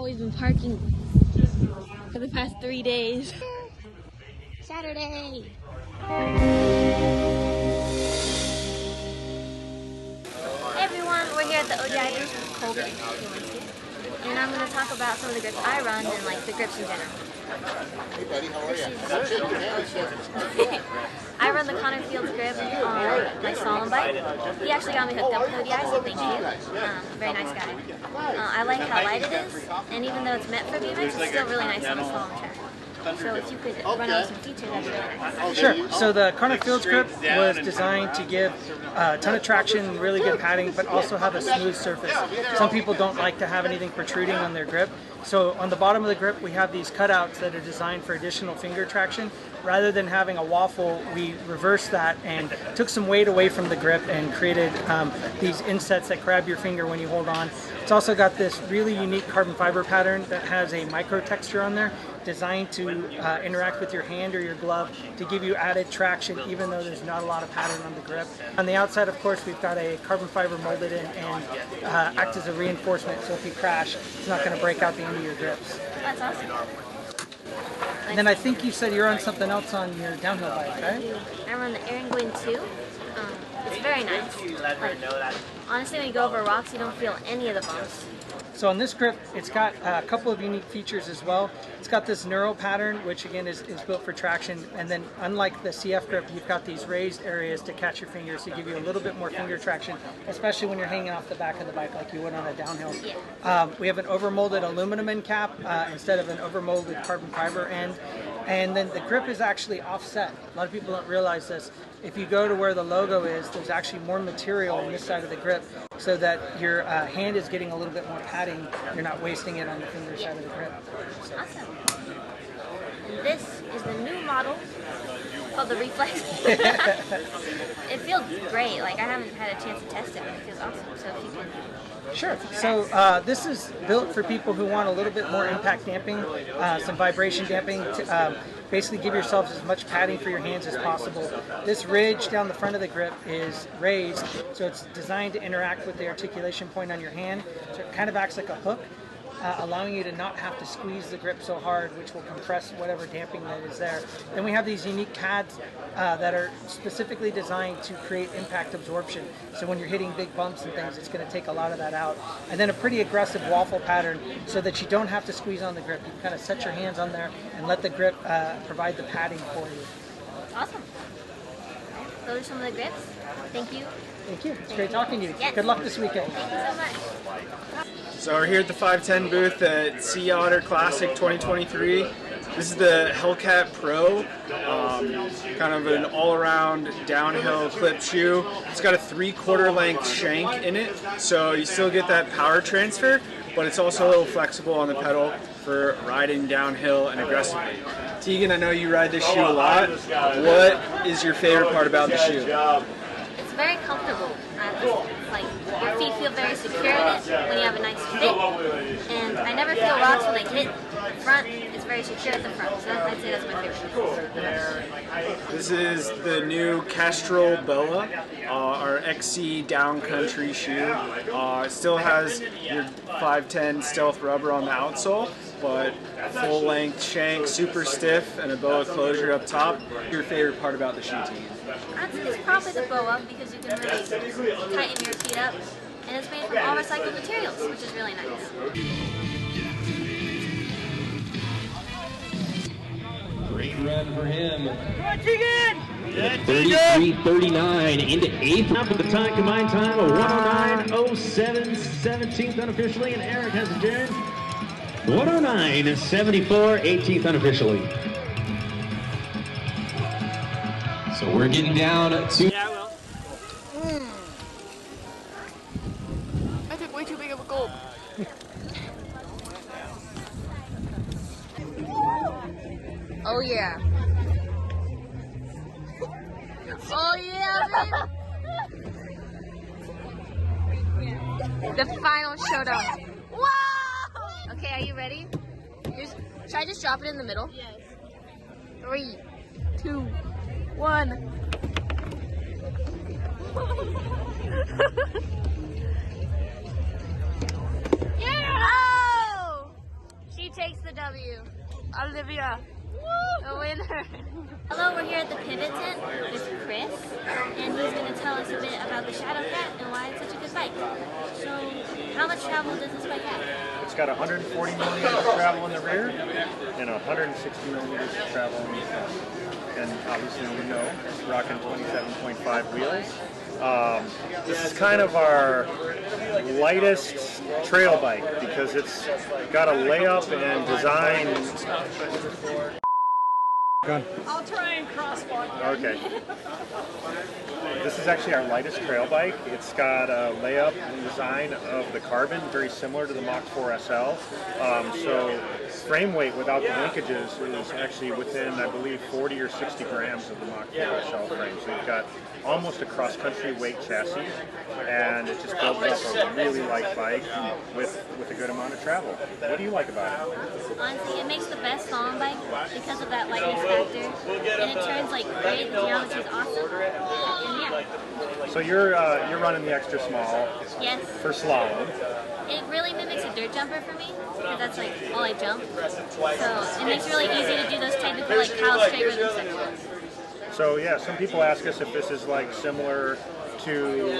we've been parking for the past 3 days. Saturday! Hey everyone, we're here at the ODI booth with Colby, and I'm going to talk about some of the grips I run and like the grips in general. Hey buddy, how are you? I run the Connor Fields grip on my slalom bike. He actually got me hooked up with ODI, so thank you. Very nice guy. I like how light it is, and even though it's meant for BMX, it's still really nice on the slalom track. So if you could run on some features, that'd be really nice. Sure. So the Connor Fields grip was designed to give a ton of traction, really good padding, but also have a smooth surface. Some people don't like to have anything protruding on their grip. So on the bottom of the grip, we have these cutouts that are designed for additional finger traction. Rather than having a waffle, we reversed that and took some weight away from the grip and created these insets that grab your finger when you hold on. It's also got this really unique carbon fiber pattern that has a micro texture on there, designed to interact with your hand or your glove to give you added traction even though there's not a lot of pattern on the grip. On the outside, of course, we've got a carbon fiber molded in and act as a reinforcement, so if you crash, it's not going to break out the end of your grips. That's awesome. And then I think you said you're on something else on your downhill bike, right? I run the Erringwin 2. It's very nice. Like, honestly, when you go over rocks, you don't feel any of the bumps. So on this grip, it's got a couple of unique features as well. It's got this neuro pattern, which again is built for traction. And then unlike the CF grip, you've got these raised areas to catch your fingers to give you a little bit more finger traction, especially when you're hanging off the back of the bike like you would on a downhill. Yeah. We have an overmolded aluminum end cap instead of an overmolded carbon fiber end. And then the grip is actually offset. A lot of people don't realize this. If you go to where the logo is, there's actually more material on this side of the grip so that your hand is getting a little bit more padding. You're not wasting it on the finger side of the grip. Awesome. And this is the new model called the Reflex. It feels great. Like, I haven't had a chance to test it, but it feels awesome. So if you can... Sure. So this is built for people who want a little bit more impact damping, some vibration damping, to basically give yourselves as much padding for your hands as possible. This ridge down the front of the grip is raised, so it's designed to interact with the articulation point on your hand. So it kind of acts like a hook, allowing you to not have to squeeze the grip so hard, which will compress whatever damping that is there. Then we have these unique pads that are specifically designed to create impact absorption. So when you're hitting big bumps and things, it's going to take a lot of that out. And then a pretty aggressive waffle pattern so that you don't have to squeeze on the grip. You can kind of set your hands on there and let the grip provide the padding for you. Awesome. Those are some of the grips. Thank you. Thank you. It's great talking to you. Yes. Good luck this weekend. Thank you so much. So we're here at the 510 booth at Otter Classic 2023. This is the Hellcat Pro, kind of an all-around downhill clip shoe. It's got a 3/4 length shank in it, so you still get that power transfer, but it's also a little flexible on the pedal for riding downhill and aggressively. Tegan, I know you ride this shoe a lot. What is your favorite part about the shoe? It's very comfortable. Like, your feet feel very secure in it when you have a nice fit, and I never feel rocks when they hit the front. It's very secure at the front, so I'd say that's my favorite. This is the new Kestrel Boa, our XC downcountry shoe. It still has your 510 stealth rubber on the outsole, but full-length shank, super stiff, and a boa closure up top. Your favorite part about the shoe, Tegan? I'd say it's probably the boa, because you can really tighten your feet up, and it's made from all recycled materials, which is really nice. Great run for him. Come on, Tegan! 33-39 into 8th. Now for the combined time of 109.07, 17th unofficially, and Eric has adjourned. 109.74, 18th unofficially. So we're getting down to... Yeah, I will. I took way too big of a gulp. Oh yeah. Oh yeah, man. The final showdown. Wow! Okay, are you ready? Should I just drop it in the middle? Yes. 3, 2, 1. Yeah! Oh! W. Olivia. The winner. Hello, we're here at the Pivot Tent with Chris, and he's going to tell us a bit about the Shadow Cat and why it's such a good bike. So, how much travel does this bike have? It's got 140 millimeters of travel in the rear and 160 millimeters of travel in the front. And obviously, we know it's rocking 27.5 wheels. This is kind of our lightest trail bike because it's got a layup and design. I'll try and crosswalk. Okay. This is actually our lightest trail bike. It's got a layup and design of the carbon, very similar to the Mach 4 SL. So frame weight without the linkages is actually within, I believe, 40 or 60 grams of the Mach 4 SL frame. So you've got almost a cross-country weight chassis, and it just builds up a really light bike with a good amount of travel. What do you like about it? Honestly, it makes the best slalom bike because of that lightness factor, and it turns like great. The geometry is awesome, and yeah. So you're running the extra small Yes. for slalom. It really mimics a dirt jumper for me, because that's like all I jump. So it makes it really easy to do those technical like Kyle straight rhythm sections. So yeah, some people ask us if this is like similar to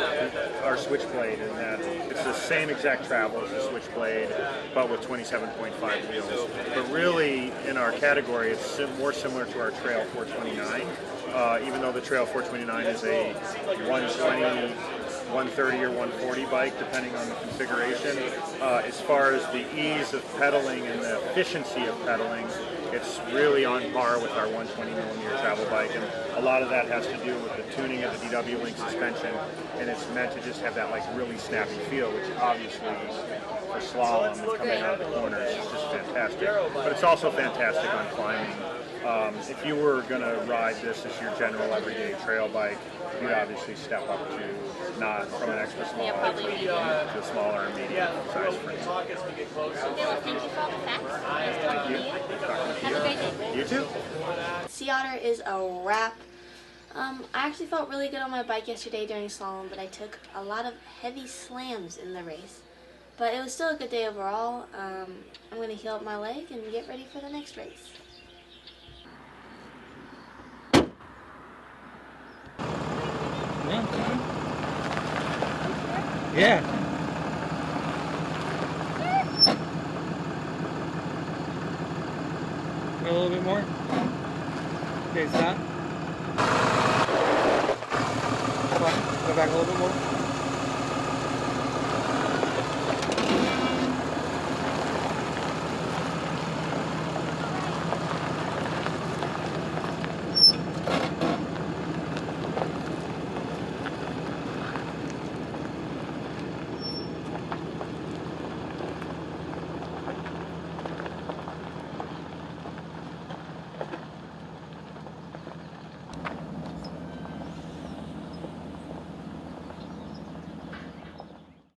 our Switchblade in that it's the same exact travel as the Switchblade, but with 27.5 wheels. But really, in our category, it's more similar to our Trail 429, even though the Trail 429 is a 120, 130 or 140 bike, depending on the configuration. As far as the ease of pedaling and the efficiency of pedaling, it's really on par with our 120 millimeter travel bike, and a lot of that has to do with the tuning of the DW Link suspension, and it's meant to just have that like really snappy feel, which obviously for slalom and coming out of the corners is just fantastic. But it's also fantastic on climbing. If you were going to ride this as your general everyday trail bike, you'd obviously step up to not from an extra small to a smaller and medium size frame. Okay, well, thank you for all the facts. Nice talking to you. Have a great day. You too. Sea Otter is a wrap. I actually felt really good on my bike yesterday during slalom, but I took a lot of heavy slams in the race. But it was still a good day overall. I'm going to heal up my leg and get ready for the next race. Yeah. Go a little bit more. Okay, stop. Go back a little bit more.